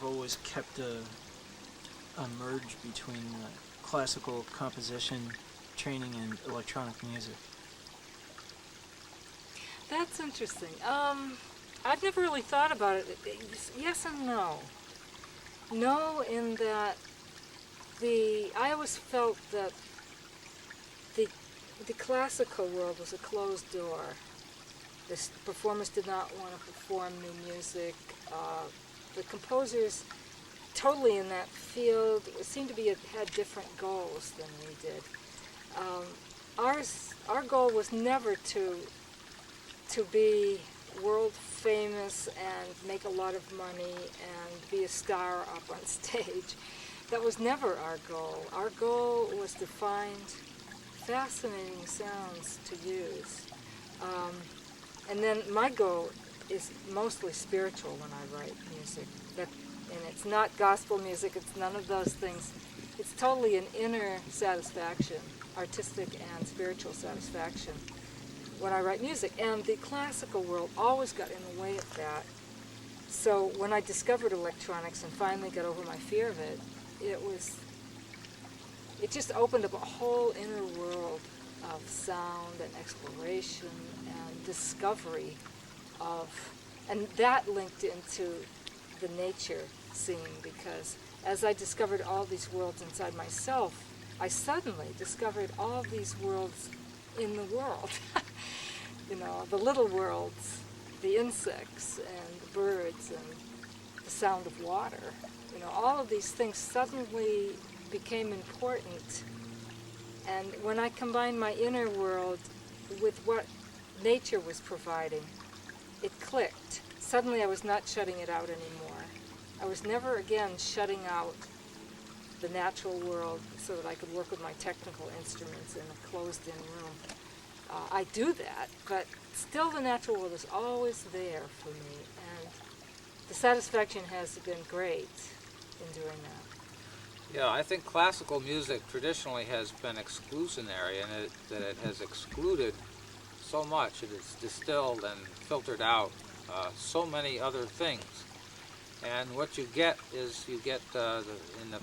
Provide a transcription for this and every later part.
I've always kept a merge between classical composition training and electronic music. That's interesting. I've never really thought about it. Yes and no. No, in that I always felt that the classical world was a closed door. The performers did not want to perform new music. The composers, totally in that field, seemed to had different goals than we did. Our goal was never to be world famous and make a lot of money and be a star up on stage. That was never our goal. Our goal was to find fascinating sounds to use. And then my goal is mostly spiritual when I write music. And it's not gospel music, it's none of those things. It's totally an inner satisfaction, artistic and spiritual satisfaction when I write music. And the classical world always got in the way of that. So when I discovered electronics and finally got over my fear of it, it just opened up a whole inner world of sound and exploration and discovery and that linked into the nature scene, because as I discovered all these worlds inside myself, I suddenly discovered all these worlds in the world. The little worlds, the insects and the birds and the sound of water. All of these things suddenly became important. And when I combined my inner world with what nature was providing, it clicked. Suddenly I was not shutting it out anymore. I was never again shutting out the natural world so that I could work with my technical instruments in a closed-in room. I do that, but still the natural world is always there for me, and the satisfaction has been great in doing that. Yeah, I think classical music traditionally has been exclusionary, and that it has excluded so much. It is distilled and filtered out so many other things. And what you get is in the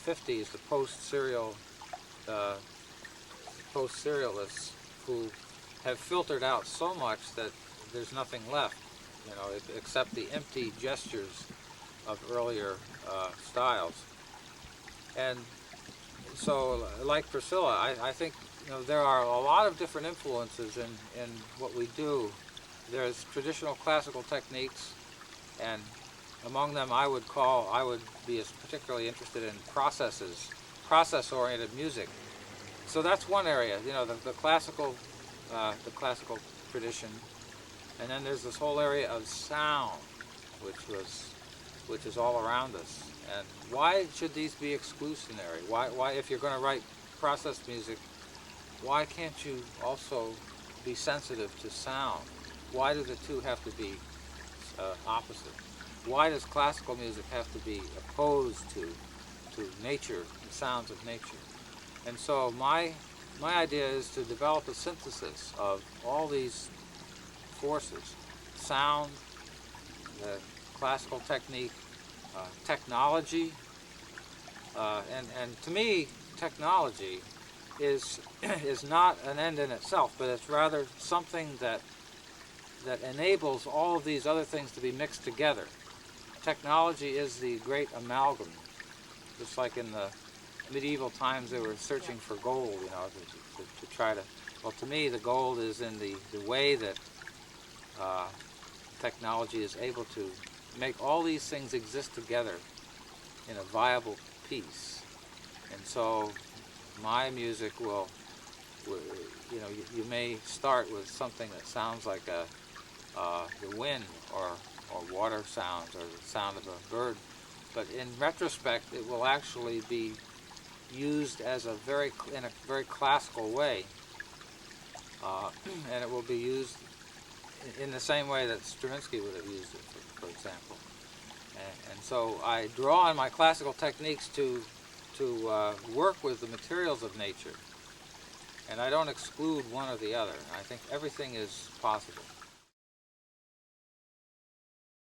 50s, the post-serialists who have filtered out so much that there's nothing left, except the empty gestures of earlier styles. And so, like Priscilla, I think there are a lot of different influences in what we do. There's traditional classical techniques, and among them I would be particularly interested in process-oriented music. So that's one area, the classical tradition, and then there's this whole area of sound, which is all around us. And why should these be exclusionary? Why, if you're going to write process music, why can't you also be sensitive to sound? Why do the two have to be opposite? Why does classical music have to be opposed to nature, the sounds of nature? And so my idea is to develop a synthesis of all these forces: sound, the classical technique, technology, and to me, technology is not an end in itself, but it's rather something that enables all of these other things to be mixed together. Technology is the great amalgam. Just like in the medieval times, they were searching for gold, to try to. Well, to me, the gold is in the way that technology is able to make all these things exist together in a viable piece. And so my music will you may start with something that sounds like the wind or water sounds or the sound of a bird, but in retrospect it will actually be used as in a very classical way, and it will be used in the same way that Stravinsky would have used it, for example. And so I draw on my classical techniques to work with the materials of nature, and I don't exclude one or the other. I think everything is possible.